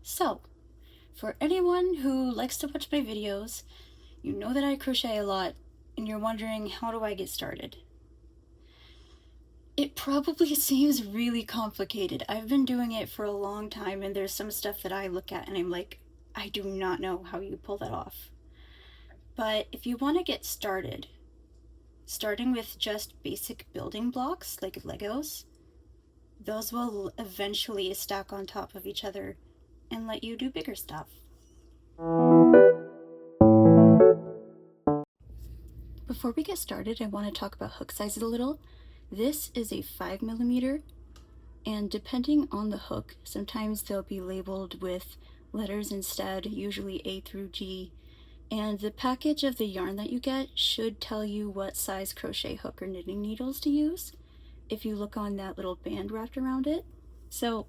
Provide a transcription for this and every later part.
So, for anyone who likes to watch my videos, you know that I crochet a lot, and you're wondering, how do I get started? It probably seems really complicated. I've been doing it for a long time, and there's some stuff that I look at and I'm like, I do not know how you pull that off. But if you want to get started, starting with just basic building blocks like Legos, those will eventually stack on top of each other and let you do bigger stuff. Before we get started, I want to talk about hook sizes a little. This is a 5mm, and depending on the hook, sometimes they'll be labeled with letters instead, usually A through G, and the package of the yarn that you get should tell you what size crochet hook or knitting needles to use if you look on that little band wrapped around it. So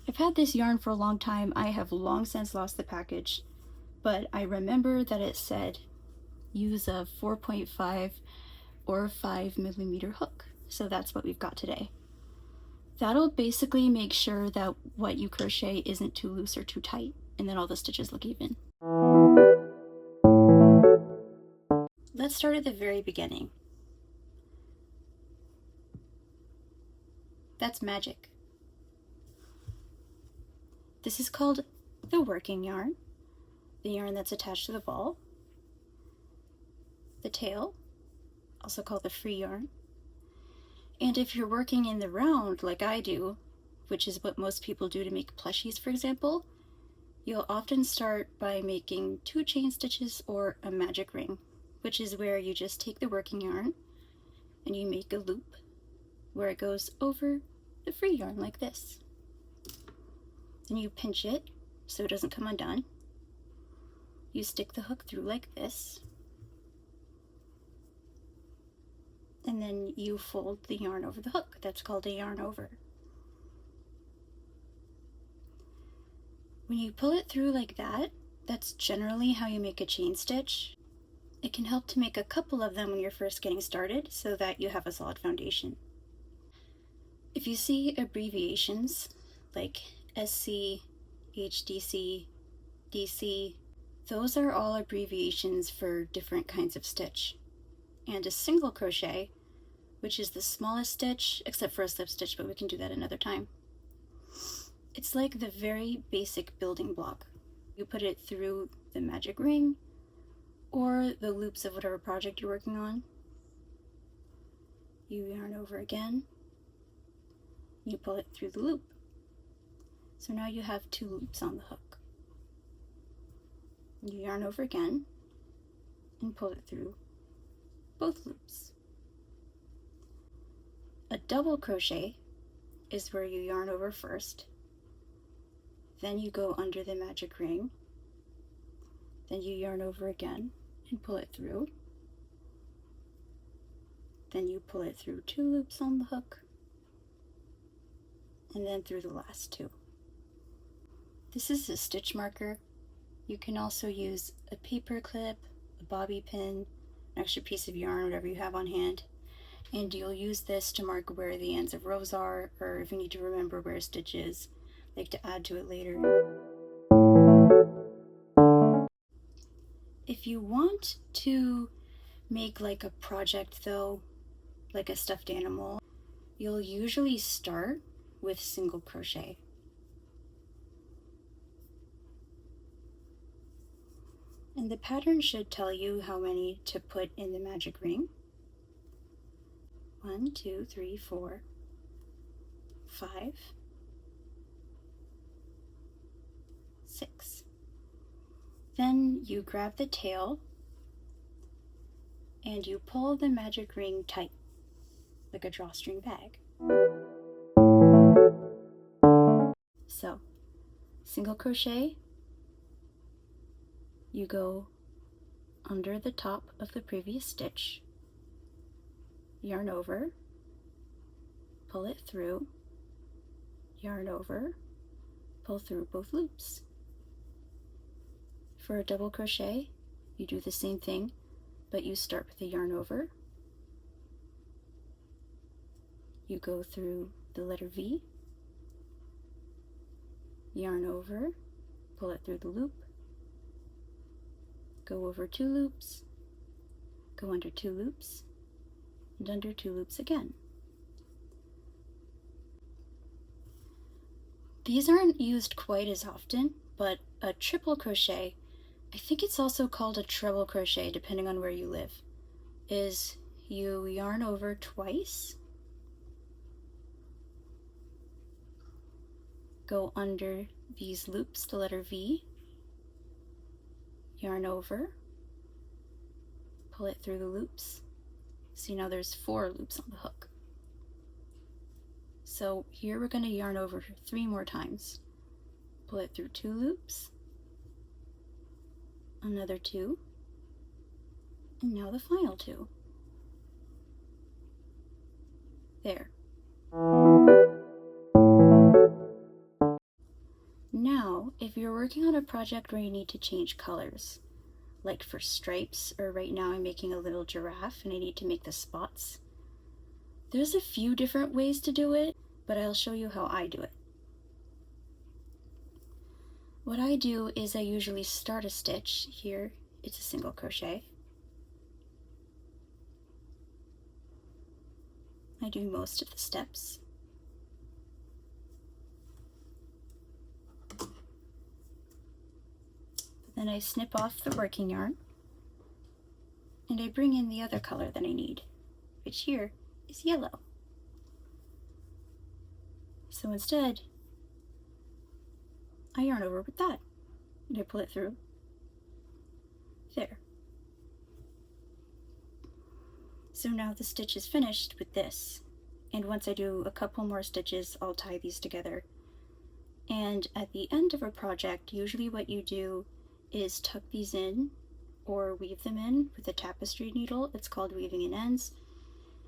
I've had this yarn for a long time. I have long since lost the package, but I remember that it said use a 4.5 or 5mm hook. So that's what we've got today. That'll basically make sure that what you crochet isn't too loose or too tight, and then all the stitches look even. Let's start at the very beginning. That's magic. This is called the working yarn, the yarn that's attached to the ball. The tail, also called the free yarn. And if you're working in the round like I do, which is what most people do to make plushies, for example, you'll often start by making 2 chain stitches or a magic ring, which is where you just take the working yarn and you make a loop where it goes over the free yarn like this. Then you pinch it so it doesn't come undone. You stick the hook through like this, and then you fold the yarn over the hook. That's called a yarn over. When you pull it through like that, that's generally how you make a chain stitch. It can help to make a couple of them when you're first getting started so that you have a solid foundation. If you see abbreviations like SC, HDC, DC, those are all abbreviations for different kinds of stitch. And a single crochet, which is the smallest stitch, except for a slip stitch, but we can do that another time. It's like the very basic building block. You put it through the magic ring or the loops of whatever project you're working on. You yarn over again. You pull it through the loop. So now you have 2 loops on the hook. You yarn over again and pull it through both loops. A double crochet is where you yarn over first, then you go under the magic ring, then you yarn over again and pull it through, then you pull it through 2 loops on the hook, and then through the last 2. This is a stitch marker. You can also use a paper clip, a bobby pin, an extra piece of yarn, whatever you have on hand, and you'll use this to mark where the ends of rows are, or if you need to remember where a stitch is, like to add to it later. If you want to make like a project though, like a stuffed animal, you'll usually start with single crochet. And the pattern should tell you how many to put in the magic ring. 1, 2, 3, 4, 5, 6. Then you grab the tail and you pull the magic ring tight, like a drawstring bag. So, single crochet, you go under the top of the previous stitch, yarn over, pull it through, yarn over, pull through both loops. For a double crochet, you do the same thing, but you start with a yarn over, you go through the letter V, yarn over, pull it through the loop, go over 2 loops, go under 2 loops, and under 2 loops again. These aren't used quite as often, but a triple crochet, I think it's also called a treble crochet depending on where you live, is you yarn over twice, go under these loops, the letter V, yarn over, pull it through the loops. See, now there's 4 loops on the hook. So here we're going to yarn over 3 more times. Pull it through 2 loops, another 2, and now the final 2. There. Now, if you're working on a project where you need to change colors, like for stripes, or right now I'm making a little giraffe and I need to make the spots, there's a few different ways to do it, but I'll show you how I do it. What I do is I usually start a stitch. Here it's a single crochet. I do most of the steps. Then I snip off the working yarn and I bring in the other color that I need, which here is yellow. So instead, I yarn over with that and I pull it through. There. So now the stitch is finished with this, and once I do a couple more stitches, I'll tie these together. And at the end of a project, usually what you do is tuck these in or weave them in with a tapestry needle. It's called weaving in ends.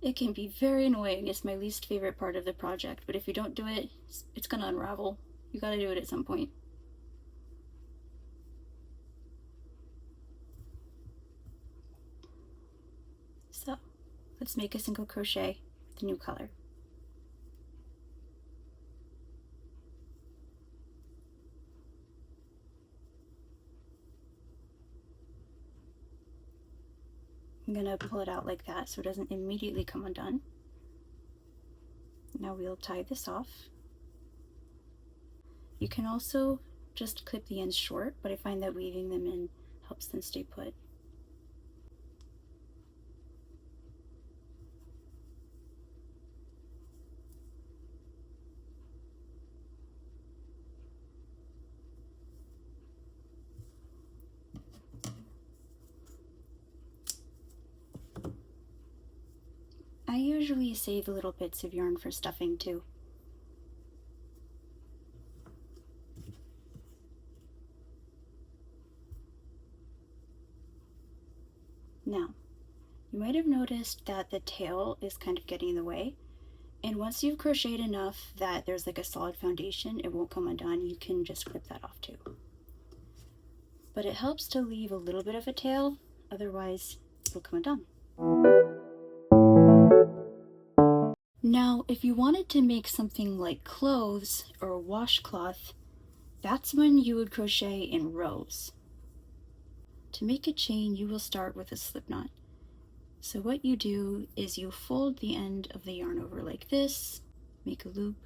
It can be very annoying. It's my least favorite part of the project, but if you don't do it, it's gonna unravel. You gotta do it at some point. So let's make a single crochet with the new color. I'm gonna pull it out like that so it doesn't immediately come undone. Now we'll tie this off. You can also just clip the ends short, but I find that weaving them in helps them stay put. I usually save little bits of yarn for stuffing too. Now, you might have noticed that the tail is kind of getting in the way, and once you've crocheted enough that there's like a solid foundation, it won't come undone. You can just clip that off too. But it helps to leave a little bit of a tail, otherwise it'll come undone. Now, if you wanted to make something like clothes or washcloth, that's when you would crochet in rows. To make a chain, you will start with a slip knot. So what you do is you fold the end of the yarn over like this, make a loop,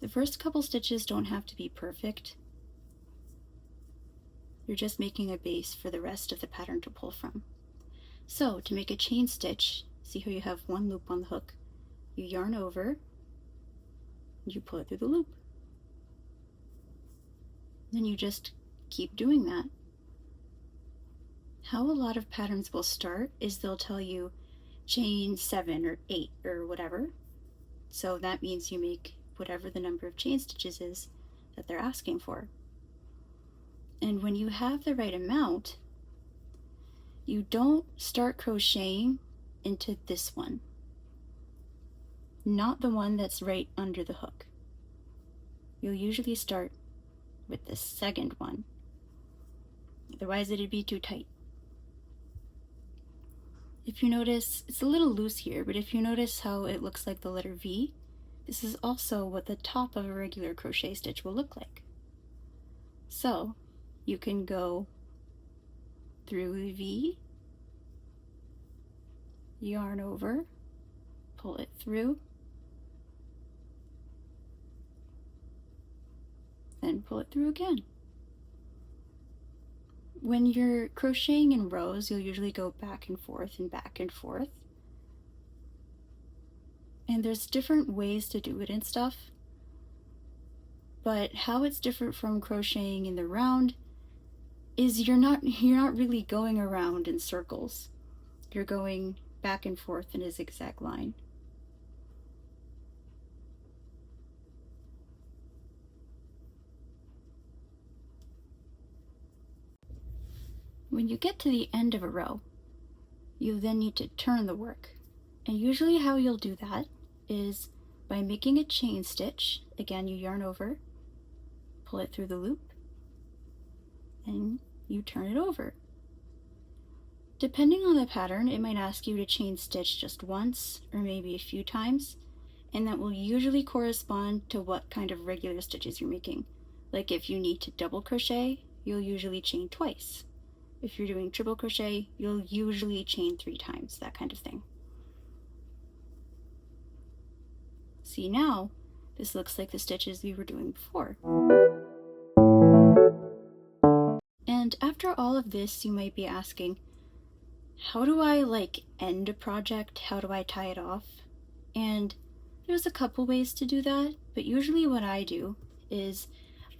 the first couple stitches don't have to be perfect. You're just making a base for the rest of the pattern to pull from. So to make a chain stitch, see how you have one loop on the hook, you yarn over, and you pull it through the loop. Then you just keep doing that. How a lot of patterns will start is they'll tell you chain 7 or 8 or whatever. So that means you make whatever the number of chain stitches is that they're asking for. And when you have the right amount, you don't start crocheting into this one, not the one that's right under the hook. You'll usually start with the second one, otherwise it'd be too tight. If you notice, it's a little loose here, but if you notice how it looks like the letter V, this is also what the top of a regular crochet stitch will look like. So you can go through the V, yarn over, pull it through, then pull it through again. When you're crocheting in rows, you'll usually go back and forth and back and forth. And there's different ways to do it and stuff. But how it's different from crocheting in the round is you're not really going around in circles. You're going back and forth in a zigzag line. When you get to the end of a row, you then need to turn the work. And usually how you'll do that is by making a chain stitch. Again, you yarn over, pull it through the loop, and you turn it over. Depending on the pattern, it might ask you to chain stitch just once or maybe a few times, and that will usually correspond to what kind of regular stitches you're making. Like if you need to double crochet, you'll usually chain twice. If you're doing triple crochet, you'll usually chain 3 times, that kind of thing. See, now this looks like the stitches we were doing before. And after all of this, you might be asking, how do I end a project? How do I tie it off? And there's a couple ways to do that, but usually what I do is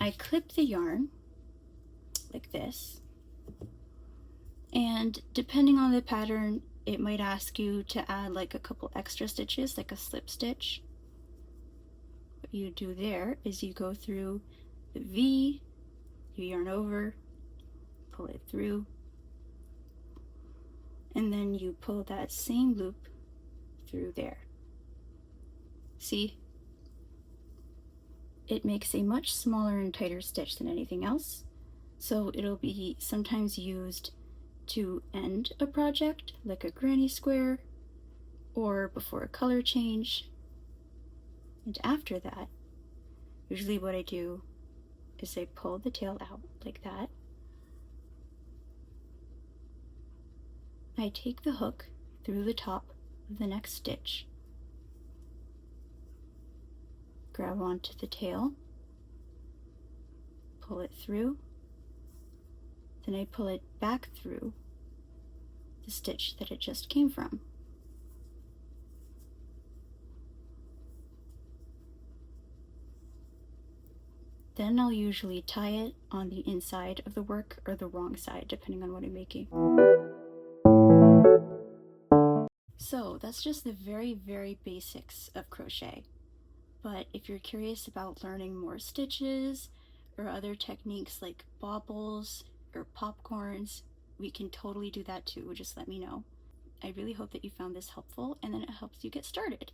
I clip the yarn like this, and depending on the pattern, it might ask you to add a couple extra stitches, like a slip stitch. What you do there is you go through the V, you yarn over, pull it through, and then you pull that same loop through there. See? It makes a much smaller and tighter stitch than anything else, so it'll be sometimes used to end a project, like a granny square, or before a color change. And after that, usually what I do is I pull the tail out like that. I take the hook through the top of the next stitch, grab onto the tail, pull it through, then I pull it back through the stitch that it just came from. Then I'll usually tie it on the inside of the work or the wrong side, depending on what I'm making. So that's just the very, very basics of crochet. But if you're curious about learning more stitches or other techniques like baubles or popcorns, we can totally do that too. Just let me know. I really hope that you found this helpful and that it helps you get started.